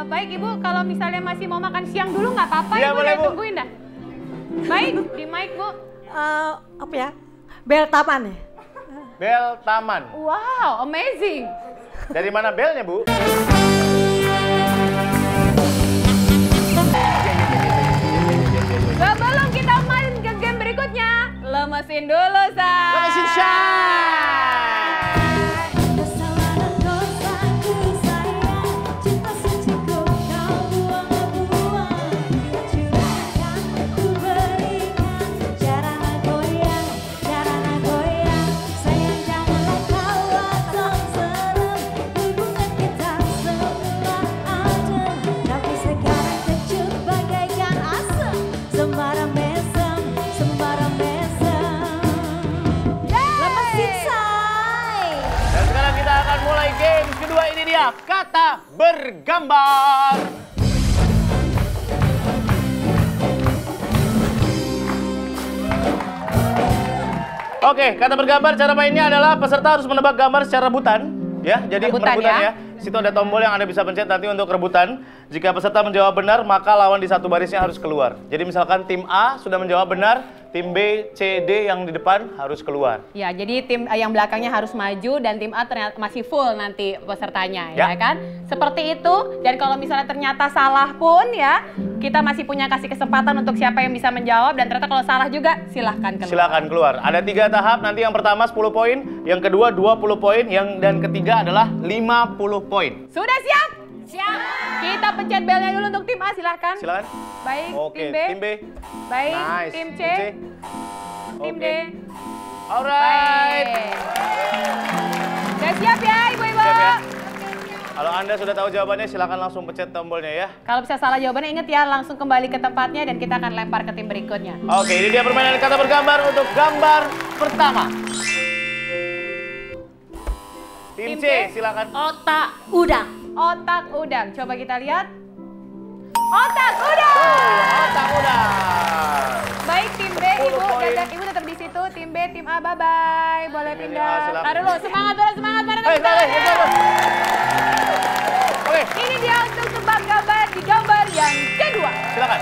Baik Ibu, kalau misalnya masih mau makan siang dulu nggak apa-apa Iya, Ibu, boleh, udah Bu. tungguin dah. Baik, di mic Bu. Apa ya? Bel taman ya? Bel taman. Wow, amazing. Dari mana belnya, Bu? Sebelum kita main ke game berikutnya, lemesin dulu, Say. Lemesin Shay. Mulai games kedua, ini dia kata bergambar. Oke, kata bergambar cara mainnya adalah peserta harus menebak gambar secara rebutan, ya. Jadi Rebutan, rebutan ya. Situ ada tombol yang Anda bisa pencet nanti untuk rebutan. Jika peserta menjawab benar, maka lawan di satu barisnya harus keluar. Jadi misalkan tim A sudah menjawab benar, tim B, C, D yang di depan harus keluar. Ya, jadi tim yang belakangnya harus maju dan tim A ternyata masih full nanti pesertanya, ya kan? Seperti itu. Dan kalau misalnya ternyata salah pun ya, kita masih punya kasih kesempatan untuk siapa yang bisa menjawab. Dan ternyata kalau salah juga, silahkan keluar. Silahkan keluar. Ada 3 tahap, nanti yang pertama 10 poin, yang kedua 20 poin, dan ketiga adalah 50 poin. Sudah siap? Siap. Kita pencet belnya dulu untuk tim A, silahkan. Silahkan. Baik, Oke, tim B. tim B. Baik, Nice. tim C. Tim Oke. D. Alright. Baik. Sudah siap ya, Ibu-ibu? Siap ya? Kalau Anda sudah tahu jawabannya, silakan langsung pencet tombolnya ya. Kalau bisa salah jawabannya, ingat ya, langsung kembali ke tempatnya dan kita akan lempar ke tim berikutnya. Oke, ini dia permainan kata bergambar untuk gambar pertama. Tim Tim C, C. silakan. Otak udang. Otak udang. Coba kita lihat. Otak udang. Otak udang. Baik, tim B, 10 Ibu. poin. Dan Ibu tetap di situ. Tim B, tim A, bye-bye. Boleh Tim A, pindah. silakan. Taruh dulu. Semangat, semangat. Pada Hei, tepuk tangan. Oke, Ini dia untuk tebak gambar di gambar yang kedua. silakan.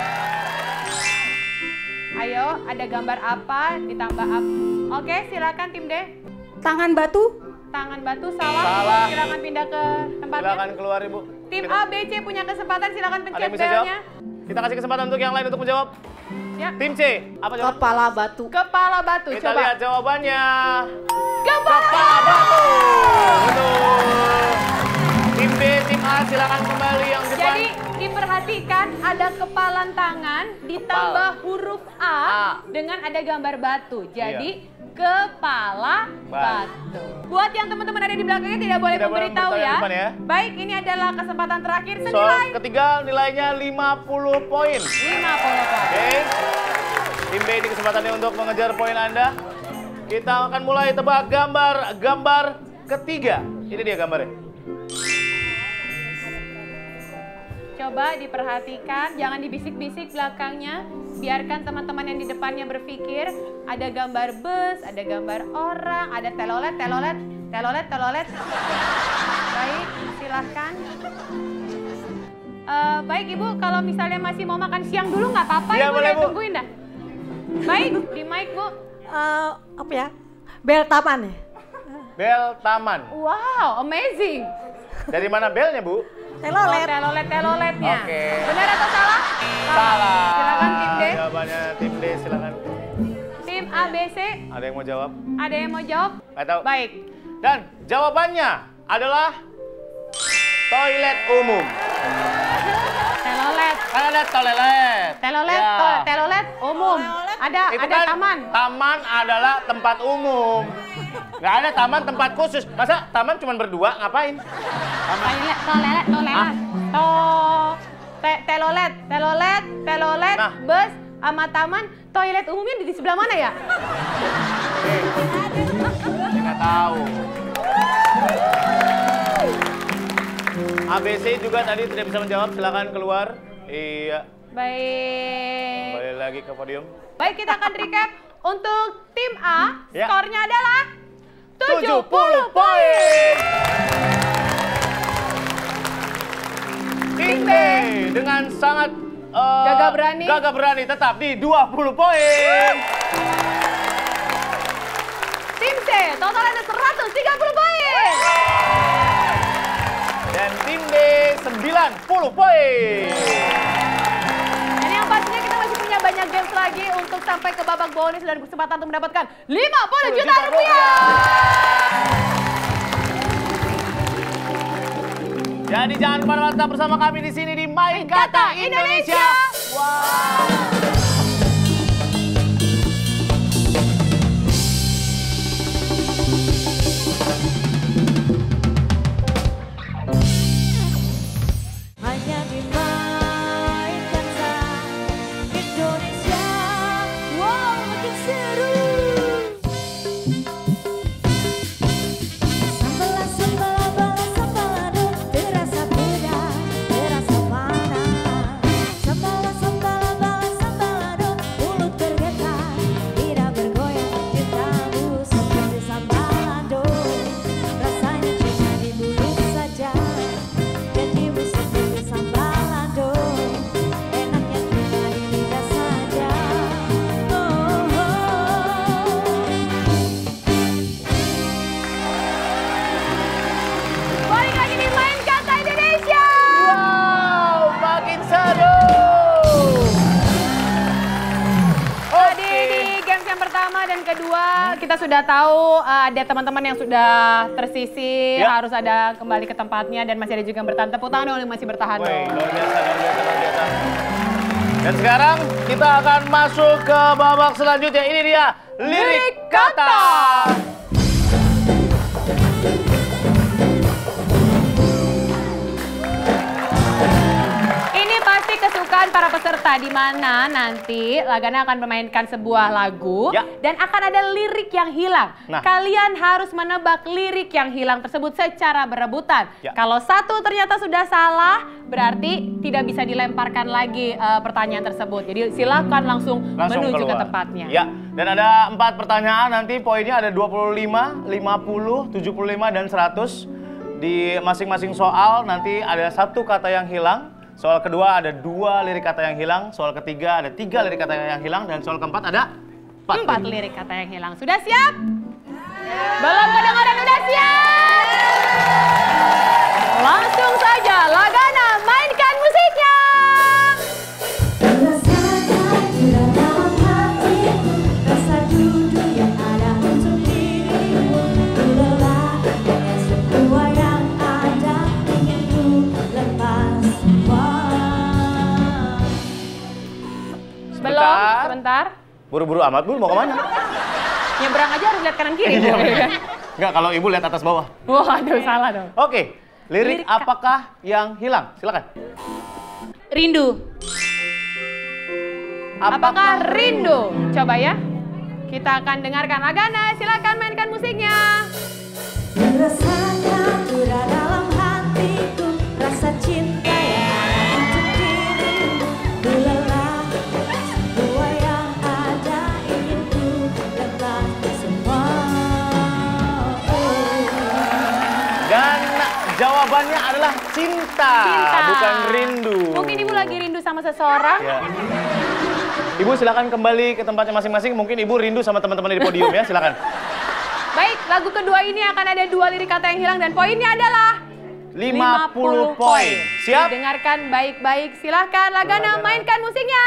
Ayo, ada gambar apa? Ditambah apa? Oke, silakan tim D. Tangan batu. Tangan batu salah. Salah. Silakan pindah ke tempatnya. Silakan keluar, Ibu. Tim A, B, C punya kesempatan. Silakan Ada pencet yang bisa jawab? belnya. Kita kasih kesempatan untuk yang lain untuk menjawab. Ya. Tim C, apa jawaban? Kepala batu. Kepala batu. Kita Coba. lihat jawabannya. Kepala Batu. Betul. Tim B, tim A silakan kembali yang depan. Jadi diperhatikan ada kepalan tangan ditambah huruf A dengan ada gambar batu. Jadi kepala batu. Buat yang teman-teman ada di belakangnya tidak boleh Tidak boleh memberitahu memberitahu ya. yang depan ya. Baik, ini adalah kesempatan terakhir Soal senilai ketiga nilainya 50 poin. 50 poin. Oke. Tim B ini kesempatannya untuk mengejar poin Anda. Kita akan mulai tebak gambar ketiga. Ini dia gambarnya. Coba diperhatikan, jangan dibisik-bisik belakangnya. Biarkan teman-teman yang di depannya berpikir. Ada gambar bus, ada gambar orang, ada telolet. Baik, silahkan. Baik Ibu, kalau misalnya masih mau makan siang dulu nggak apa-apa Iya, Ibu, boleh, udah Bu. tungguin dah. Baik, di mic Bu. Apa ya? Bel taman ya? Bel taman. Wow, amazing. Dari mana belnya, Bu? Telolet. Teloletnya. Oke. Benar atau salah? Salah. Silakan tim D. Jawabannya tim D, silakan. Tim A, B, C. Ada yang mau jawab? Ada yang mau jawab? Nggak tahu. Baik. Dan jawabannya adalah toilet umum. Telolet. Kan ada toilet. Telolet, Ya. telolet umum. Ada Itu ada kan taman. Taman adalah tempat umum. Nggak ada taman tempat khusus. Masa taman cuma berdua ngapain? Taman. Toilet. Telolet, Nah. bus, sama taman. Toilet umumnya di sebelah mana ya? Saya nggak tahu. ABC juga tadi tidak bisa menjawab. Silakan keluar. Iya. Baik. Kembali lagi ke podium. Baik, kita akan recap. Untuk tim A, Ya. skornya adalah 70 poin. Tim dengan sangat Gagah berani tetap di 20 poin. Tim C total ada 130 poin. Dan tim D 90 poin. Dan yang pastinya kita masih punya banyak games lagi untuk sampai ke babak bonus dan kesempatan untuk mendapatkan 50 juta rupiah. Jadi jangan lupa tetap bersama kami di sini di Main Kata Indonesia. Wow. Hanya dimainkan Indonesia. Wow, makin seru. Sambal balas sambal terasa pedas, terasa panas. Sambal balas sambal mulut bergetar, tidak bergoyang cintamu seperti sambal. Rasanya cuma di mulut saja. Janjimu seperti sambal enaknya cuma di lidah saja. Balik lagi di Main Kata Indonesia. Wow, makin seru. Tadi di games yang pertama dan kedua kita sudah tahu ada teman-teman yang sudah tersisir, Ya. harus ada kembali ke tempatnya dan masih ada juga yang bertahan. Tepuk tangan dong yang masih bertahan Wih, dong. luar biasa, luar biasa, luar biasa. Dan sekarang kita akan masuk ke babak selanjutnya. Ini dia lirik kata. Ini pasti kesukaan para peserta di mana nanti Lagana akan memainkan sebuah lagu Ya. dan akan ada lirik yang hilang. Nah. Kalian harus menebak lirik yang hilang tersebut secara berebutan. Ya. Kalau satu ternyata sudah salah, berarti tidak bisa dilemparkan lagi pertanyaan tersebut. Jadi silakan langsung menuju ke keluar. tempatnya. Ya, dan ada 4 pertanyaan, nanti poinnya ada 25, 50, 75, dan 100. Di masing-masing soal nanti ada 1 kata yang hilang. Soal kedua ada 2 lirik kata yang hilang. Soal ketiga ada 3 lirik kata yang hilang. Dan soal keempat ada 4 lirik kata yang hilang. Sudah siap? Belum kedengaran udah siap? Langsung saja Lagana mainkan musiknya. Rasakan di dalam hatiku, rasa duduk yang ada untuk dirimu. Ku lelah dengan semua yang ada, ingin ku lepas semua. Belum, sebentar. Buru-buru amat, Bu, mau kemana? Nyebrang aja harus lihat kanan kiri. Iya, Bu, ya kan? Enggak, kalau Ibu lihat atas bawah. Waduh, salah dong. Oke, lirik Lirik apakah yang hilang? Silakan. Rindu. Apakah rindu? Coba ya. Kita akan dengarkan Lagana. Silakan mainkan musiknya. Rasakan sudah dalam hatiku, rasa cinta yang ada untuk dirimu. Ku lelah dengan semua yang ada, ingin ku lepas semua. Dan jawabannya adalah cinta, Cinta. bukan rindu. Mungkin Ibu lagi rindu sama seseorang. Ya. Ibu silakan kembali ke tempatnya masing-masing. Mungkin Ibu rindu sama teman-teman di podium ya, silakan. Baik, lagu kedua ini akan ada 2 lirik kata yang hilang dan poinnya adalah 50 poin. Siap? Dengarkan baik-baik. Silahkan Lagana mainkan musiknya.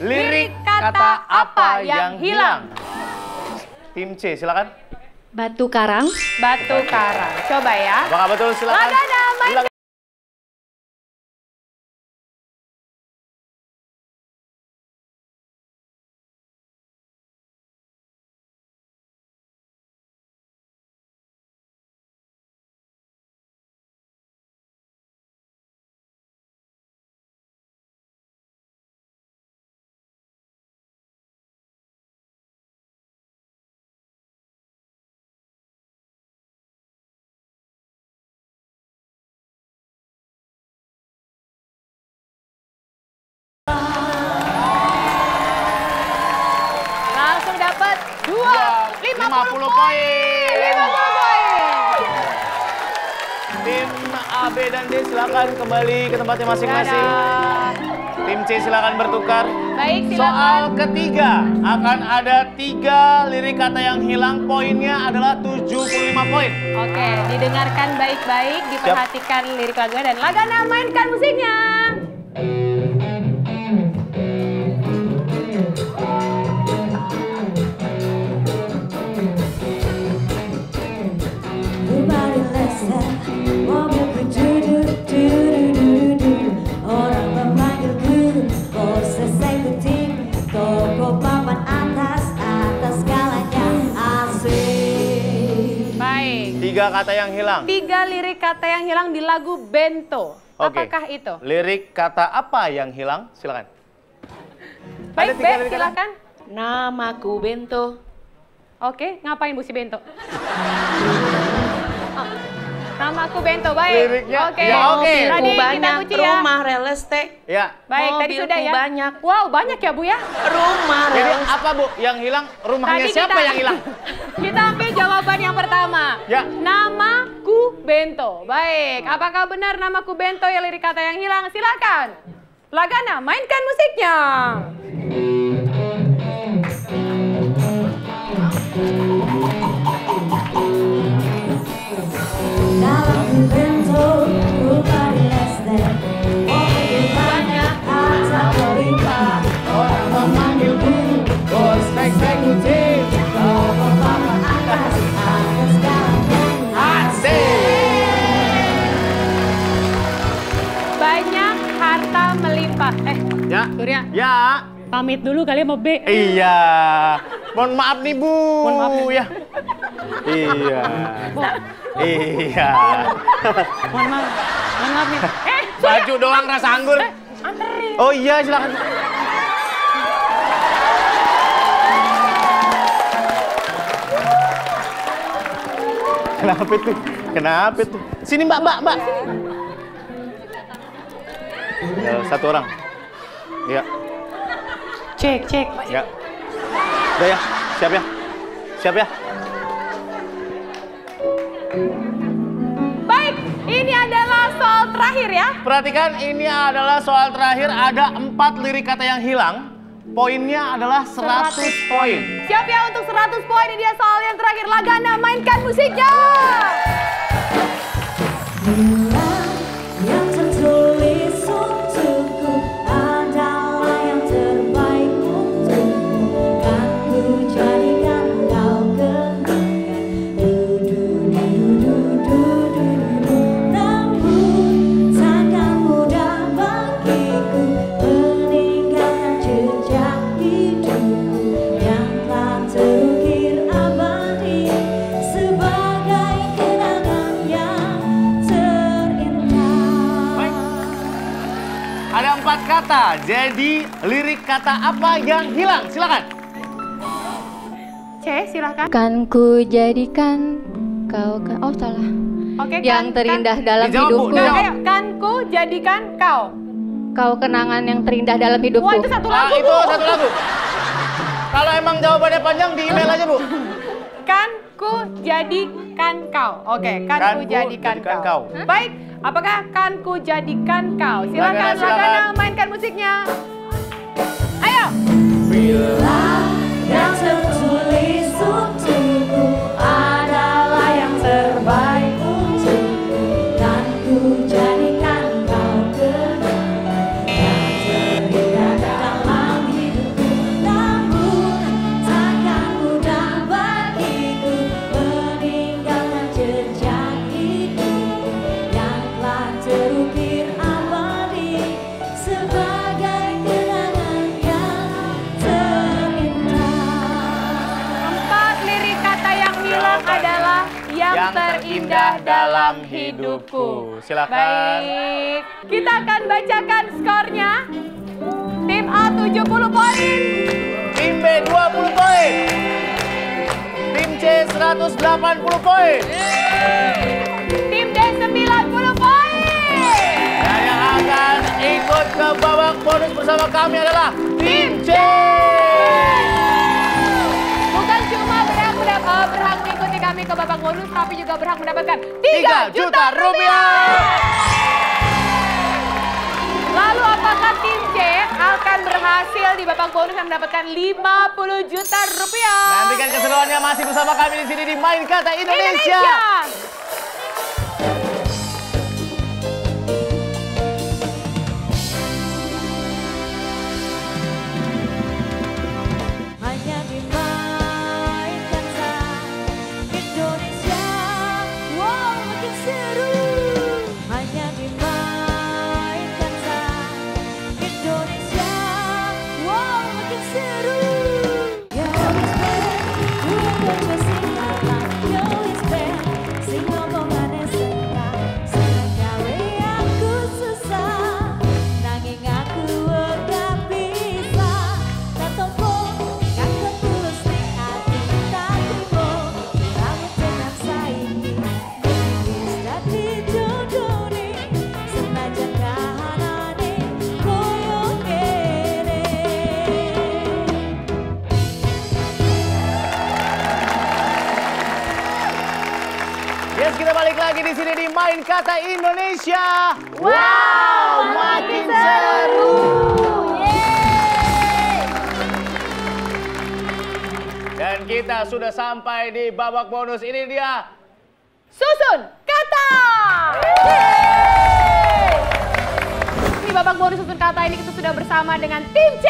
Lirik kata apa yang hilang? Tim C, silakan. Batu karang. Batu karang. Coba ya. Apakah betul? Silakan. Lagana mainkan. 50 poin. 50 poin. Tim A, B, dan D silakan kembali ke tempatnya masing-masing. Tim C silakan bertukar. Baik, silakan. Soal ketiga akan ada 3 lirik kata yang hilang. Poinnya adalah 75 poin. Oke, didengarkan baik-baik, diperhatikan lirik lagunya dan Lagana mainkan musiknya. Kembali lesen, mobil berjudu-du-du-du-du. Orang memanggilku, bos eksekutif. Toko papan atas galanya asik. Baik. 3 kata yang hilang. 3 lirik kata yang hilang di lagu Bento. Oke. Apakah itu? Lirik kata apa yang hilang? Silakan. Baik, Ada 3 Bek, lirik kata. silakan. Namaku Bento. Oke, ngapain Bu si Bento? Namaku Bento, baik. Liriknya, Oke. ya, oke. Tadi Mobilku kita banyak, kunci ya. rumah real estate. Ya. Baik, tadi Mobilku sudah ya. banyak. Wow, banyak ya Bu ya. Rumah Jadi real estate. apa Bu yang hilang? Rumahnya siapa yang hilang? Kita ambil jawaban yang pertama. Ya. Namaku Bento. Baik, apakah benar namaku Bento ya lirik kata yang hilang? Silakan. Lagana, mainkan musiknya. Dalam Bento, rumah di lesen. Mobil banyak, harta berlimpah. Orang memanggilku, bos eksekutif. Toko papan atas galanya asik. Banyak harta melimpah. Ya. Surya, Ya. pamit dulu kali mau B. Iya. Mohon maaf nih Bu. Mohon maaf. Ya. Iya. Iya. Mohon maaf. Mohon maaf nih. Baju doang rasa anggur. Anterin. Oh iya, silakan. Kenapa tuh? Kenapa tuh? Sini Mbak. Ya, 1 orang. Ya, Cek. ya. Udah ya, siap ya. Siap ya. Baik, ini adalah soal terakhir ya. Perhatikan, ini adalah soal terakhir. Ada 4 lirik kata yang hilang. Poinnya adalah 100 poin. Siap ya untuk 100 poin. Ini dia soal yang terakhir. Lagana, mainkan musiknya. Bila yang tertulis untukku adalah yang terbaik untukmu, kan ku jadikan kau kenangan. Du-du-du-du-du-du-du. Namun takkan mudah bagiku meninggalkan jejak hidupku yang telah terukir abadi sebagai kenangan yang terindah. Baik. Ada 4 kata. Jadi lirik kata apa yang hilang? Silakan. C, silakan. Kan ku jadikan kau kan oh salah. Oke, Yang terindah dalam Dijawab, Bu, hidupku. dijawab. Ayo, kan ku jadikan kau. Kau kenangan yang terindah dalam Wah, hidupku. itu satu lagu, Itu Bu. 1 lagu. Kalau emang jawabannya panjang, di email aja Bu. Kan ku jadikan kau. Oke, kan ku jadikan kau. Baik, apakah kan ku jadikan kau? Silakan, Lagana, silakan. Lagana, mainkan musiknya. Ayo. Bila yang tertulis untukku adalah yang terbaik untukku, kan ku jadikan kau kenangan yang terindah dalam hidupku. Namun takkan mudah bagiku meninggalkan jejak hidupku yang telah terukir abadi sebagai kenangan yang terindah. 4 lirik kata yang hilang adalah yang terindah dalam hidupku. Silakan. Baik, kita akan bacakan skornya. Tim A 70 poin. Tim B 20 poin. Tim C 180 poin. Tim D 90 poin. Dan yang akan ikut ke babak bonus bersama kami adalah Tim C. Bukan cuma berhak babak bonus tapi juga berhak mendapatkan 3 juta rupiah. Lalu apakah tim C akan berhasil di babak bonus dan mendapatkan 50 juta rupiah? Nantikan keseruannya masih bersama kami di sini di Main Kata Indonesia. Hanya di Main Kata Indonesia, wow makin seru. Hanya di Main Kata Indonesia, wow makin seru. Yo is bad, bukan baca singkatan. Yo is bad, sing ngomongannya senang. Senang gawe aku susah, nanging aku ora bisa. Tak tompo, kakak tulus ning ati, tak trimo. Rambut tenan saiki, wis dadi jodone. Senajan kahanane koyo kene. Yes, kita balik lagi di sini di Main Kata Indonesia. Wow, makin seru. Dan kita sudah sampai di babak bonus. Ini dia. Susun kata. Di babak bonus susun kata ini kita sudah bersama dengan tim C.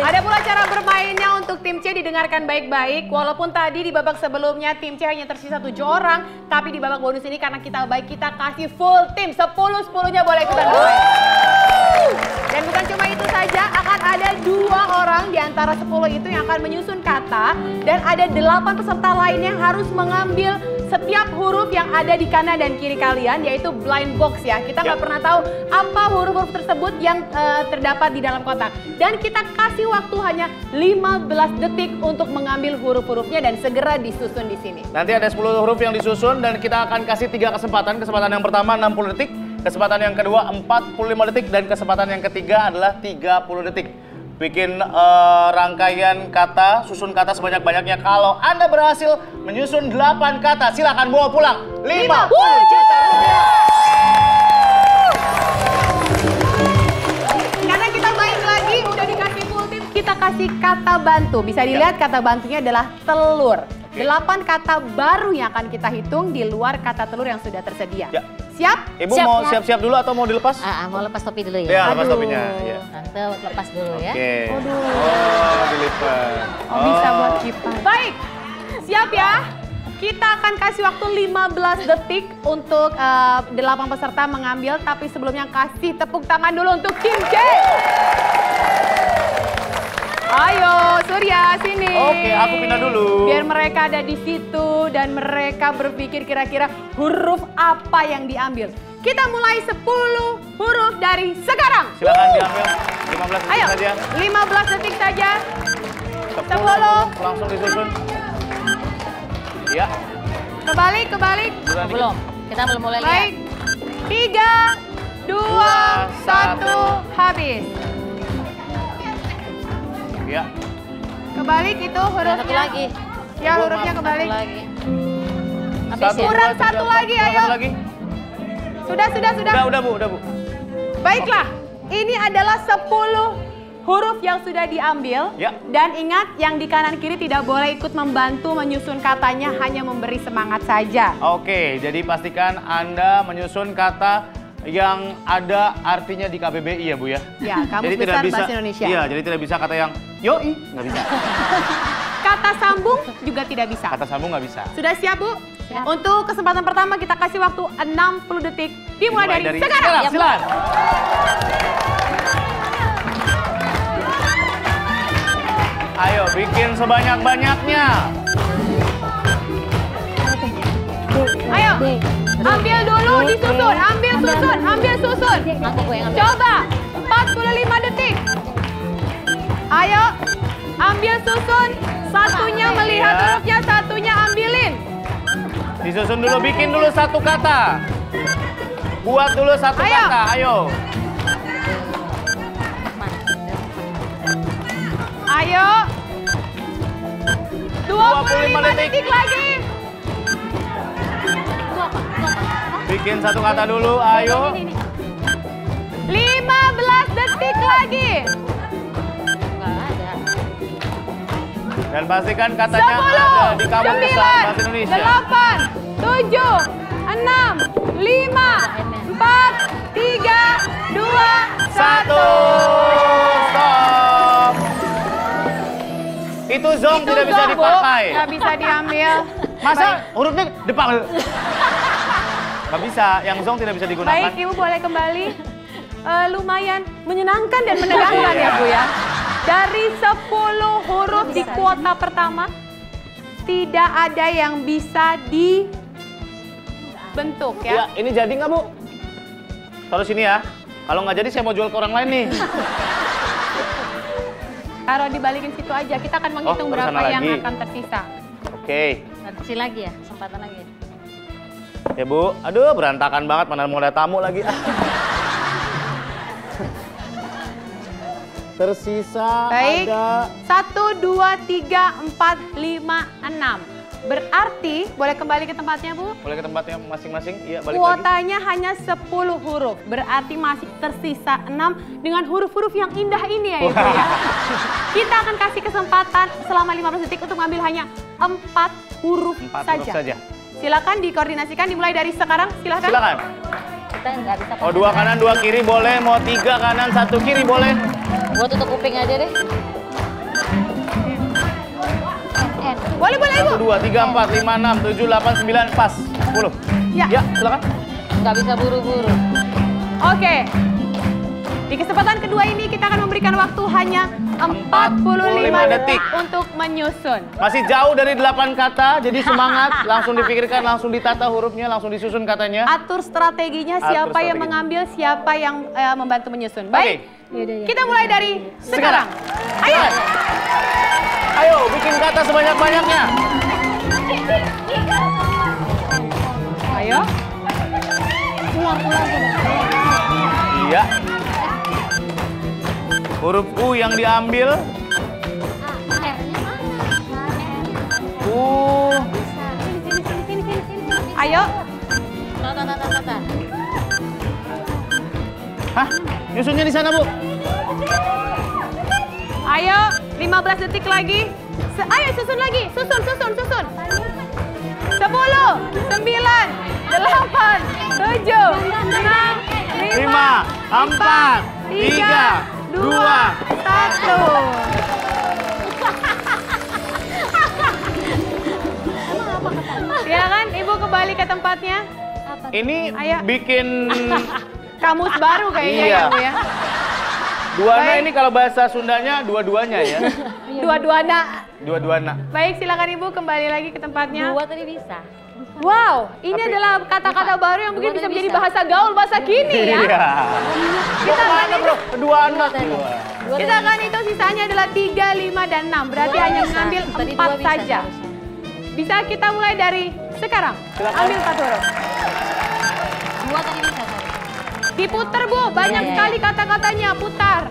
Ada pula cara bermainnya untuk tim C didengarkan baik-baik. Walaupun tadi di babak sebelumnya tim C hanya tersisa 7 orang. Tapi di babak bonus ini karena kita baik, kita kasih full tim. 10-10-nya boleh ikutan bermain. Dan bukan cuma itu saja, akan ada 2 orang di antara 10 itu yang akan menyusun kata. Dan ada 8 peserta lain yang harus mengambil setiap huruf yang ada di kanan dan kiri kalian, yaitu blind box ya. Kita nggak pernah tahu apa huruf-huruf tersebut yang terdapat di dalam kotak. Dan kita kasih waktu hanya 15 detik untuk mengambil huruf-hurufnya dan segera disusun di sini. Nanti ada 10 huruf yang disusun dan kita akan kasih 3 kesempatan. Kesempatan yang pertama 60 detik, kesempatan yang kedua 45 detik, dan kesempatan yang ketiga adalah 30 detik. Bikin rangkaian kata, susun kata sebanyak-banyaknya. Kalau Anda berhasil menyusun 8 kata, silakan bawa pulang 50 juta rupiah. Karena kita main lagi, udah dikasih full tim, kita kasih kata bantu. Bisa dilihat kata bantunya adalah telur. 8 kata baru yang akan kita hitung di luar kata telur yang sudah tersedia. Ya. Siap? Ibu mau siap-siap dulu atau mau dilepas? Mau lepas topi dulu ya? Ya, lepas topinya. Ya. Tante lepas dulu ya. Oke. Oh, dilipat. Oh, bisa buat kipas. Baik, siap ya? Kita akan kasih waktu 15 detik untuk 8 peserta mengambil. Tapi sebelumnya kasih tepuk tangan dulu untuk tim C. Ayo, Surya, sini. Oke, aku pindah dulu. Biar mereka ada di situ dan mereka berpikir kira-kira huruf apa yang diambil. Kita mulai 10 huruf dari sekarang. Silakan diambil 15 detik Ayo, saja. 15 detik saja. 10 langsung disusun. Ya. Kebalik. Belum, kita belum mulai lihat. Baik. 3, 2, 1, habis. Ya. Kebalik itu hurufnya. Satu lagi. Ya, hurufnya Satu kebalik. lagi. Habis ya? Kurang satu lagi, ayo. Satu lagi. Sudah. Udah, Bu. Baiklah, ini adalah 10 huruf yang sudah diambil. Ya. Dan ingat, yang di kanan kiri tidak boleh ikut membantu menyusun katanya, hanya memberi semangat saja. Oke, jadi pastikan Anda menyusun kata yang ada artinya di KBBI ya, Bu ya. Ya, Kamus Jadi Besar Bahasa Indonesia. Iya, jadi tidak bisa kata yang yoi, nggak bisa. Kata sambung juga tidak bisa. Kata sambung nggak bisa. Sudah siap, Bu? Untuk kesempatan pertama kita kasih waktu 60 detik. Dimulai dari sekarang. Silakan. Ayo, bikin sebanyak-banyaknya. Ayo, ambil dulu, disusun. Ambil susun. Aku gue yang ambil. Coba, 45 detik. Ayo, ambil susun. Satunya melihat hurufnya, satunya ambilin. Disusun dulu, bikin dulu satu kata. Buat dulu satu kata, ayo. Ayo. 25 detik. lagi. Bikin satu kata dulu, ayo. 15 detik lagi. Nggak ada. Dan pastikan katanya 10, ada di kamus besar bahasa 9, Indonesia. 8, 7, 6, 5, 4, 3, 2, 1. Stop. Itu zong tidak bisa Zong, Bu. dipakai. Nggak bisa diambil. Masa hurufnya depan? Nggak bisa, yang zong tidak bisa digunakan. Baik, Ibu boleh kembali. Lumayan menyenangkan dan menegangkan ya Bu ya. Dari 10 huruf di kuota pertama, tidak ada yang bisa dibentuk Ya, ya. ini jadi nggak Bu? Taruh sini ya. Kalau nggak jadi saya mau jual ke orang lain nih. Taruh dibalikin situ aja, kita akan menghitung taruh berapa sana yang lagi. akan tersisa. Oke. Kasih lagi ya, kesempatan lagi. Ya Bu, aduh berantakan banget, mana mau ada tamu lagi. Tersisa Baik, ada 1, 2, 3, 4, 5, 6. Berarti, boleh kembali ke tempatnya Bu? boleh ke tempatnya masing-masing. Iya, balik lagi. Kuotanya hanya 10 huruf, berarti masih tersisa 6 dengan huruf-huruf yang indah ini ya Ibu ya. Kita akan kasih kesempatan selama 15 detik untuk mengambil hanya 4 huruf 4 saja. huruf saja. Silakan dikoordinasikan dimulai dari sekarang, silakan. Silakan. Kita nggak bisa Mau 2 kanan 2 kiri boleh, mau 3 kanan 1 kiri boleh. Gua tutup kuping aja deh. Boleh, boleh Ibu. 1, 2, 3, 4, 5, 6, 7, 8, 9, pas. 10. Ya. Ya, silakan. Nggak bisa buru-buru. Oke. Di kesempatan kedua ini kita akan memberikan waktu hanya 45 detik untuk menyusun. Masih jauh dari 8 kata, jadi semangat. Langsung dipikirkan, langsung ditata hurufnya, langsung disusun katanya. Atur strateginya, Atur siapa yang strateginya. mengambil, siapa yang membantu menyusun. Baik, Oke. kita mulai dari sekarang. Ayo. Ayo, bikin kata sebanyak-banyaknya. Ayo. Iya. Huruf U yang diambil. U. Ayo. Tata. Hah? Nyusunnya di sana, Bu. Ayo, 15 detik lagi. Ayo susun lagi, susun. 10, 9, 8, 7, 6, 5, 4, 3, 2, 1. Silakan Ibu kembali ke tempatnya. Ini Ayo. bikin Kamus baru kayaknya Iya. ya Bu ya. duana Baik. ini kalau bahasa Sundanya dua-duanya ya. Dua-duana. Dua-duana. Baik, silakan Ibu kembali lagi ke tempatnya. Dua tadi bisa. Wow, ini adalah kata-kata baru yang mungkin bisa menjadi bahasa gaul, bahasa kini ya. Iya. Kita akan Mana, Bro? Duana. Kita akan hitung sisanya adalah 3, 5, dan 6. Berarti hanya mengambil Tadi 4 dua bisa saja. seharusnya. Bisa kita mulai dari sekarang. Silakan. Ambil 4 huruf. Dua tadi bisa seharusnya. Diputar Bu, banyak Iya, iya. sekali kata-katanya, putar.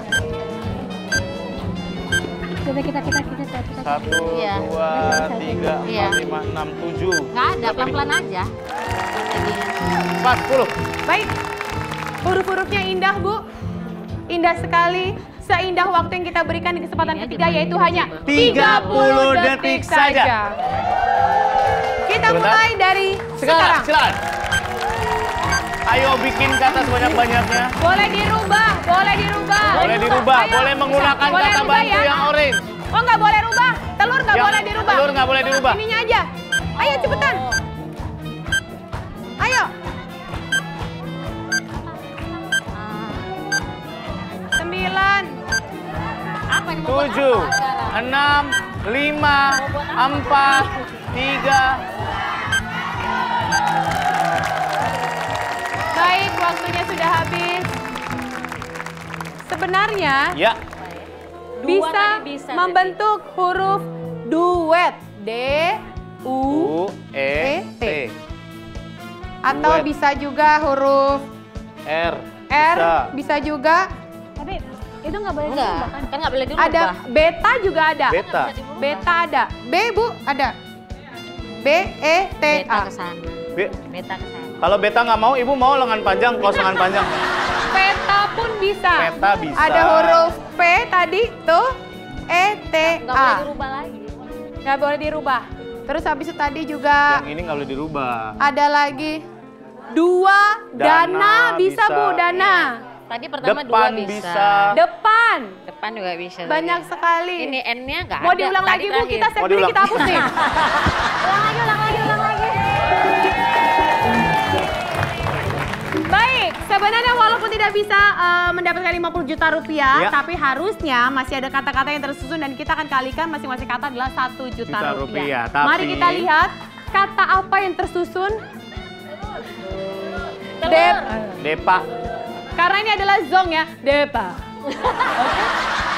Coba kita. 1, Iya. 2, 3, 4, Iya. 5, 6, 7. Nggak ada, pelan-pelan aja. Strateginya. 40. Baik, huruf-hurufnya indah Bu. Indah sekali. Seindah waktu yang kita berikan di kesempatan Ini ketiga, aja yaitu hanya 30 detik saja. Kita Sebentar. mulai dari sekarang. Silakan. Ayo bikin kata sebanyak-banyaknya. Boleh dirubah, boleh dirubah. Boleh dirubah, Ayo, boleh menggunakan boleh kata rubah bantu ya. yang orange. Oh nggak boleh rubah, telur nggak Yang boleh dirubah. telur nggak boleh dirubah. Ininya aja. Ayo cepetan. Ayo. 9. Apa yang mau buat 7, apa sekarang? 6, 5, 4, 3. Baik, waktunya sudah habis. Sebenarnya Ya. Dua bisa tadi bisa, membentuk huruf duet. D, U, U, E, T. atau Duet. bisa juga huruf R. R, Bisa. bisa juga. Tapi Itu nggak boleh Enggak, dirubah kan? kan nggak boleh dirubah. Ada beta juga ada. Beta. Beta ada. B Bu ada. B E T Beta A. ke sana. Be- Beta ke sana. Kalau beta nggak mau, ibu mau lengan panjang, kaos lengan panjang. Peta pun bisa. Peta bisa. Ada huruf P tadi tuh. E T Nggak boleh A. dirubah lagi. Nggak boleh dirubah. Terus habis itu tadi juga Yang ini nggak boleh dirubah. ada lagi dua Dana dana bisa bisa. Bu, dana. Tadi pertama Depan dua bisa. Depan Depan juga bisa. banyak tadi. sekali. Ini N-nya nggak ada. Mau diulang Tadi lagi Bu, terakhir. kita save Mau dulu, diulang. kita hapus nih. Ulang lagi. Baik, sebenarnya walaupun tidak bisa mendapatkan 50 juta rupiah, Ya. tapi harusnya masih ada kata-kata yang tersusun dan kita akan kalikan masing-masing kata adalah 1 juta Juta rupiah. rupiah, tapi- Mari kita lihat kata apa yang tersusun. Telur. Dep. Depa. Karena ini adalah zong ya, depa.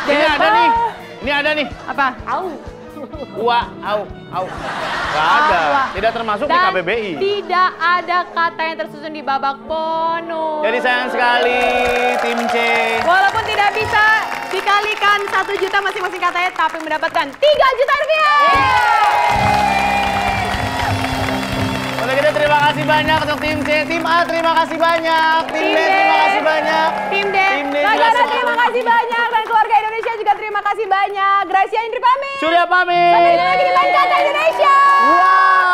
Ini ada nih. Ini ada nih. Apa? Ua, au. Nggak ada. Ua. Tidak termasuk di Dan KBBI. tidak ada kata yang tersusun di babak bonus. Jadi sayang sekali tim C. Walaupun tidak bisa dikalikan 1 juta masing-masing katanya, tapi mendapatkan 3 juta rupiah. Udah gitu terima kasih banyak untuk tim C. Tim A terima kasih banyak. Tim B terima kasih banyak. Tim D, Tim D juga Negara sama. terima kasih banyak. Dan keluarga Indonesia juga terima kasih banyak. Gracia Indri pamit. Sudah pamit. Sampai jumpa lagi di Main Kata Indonesia. Wow.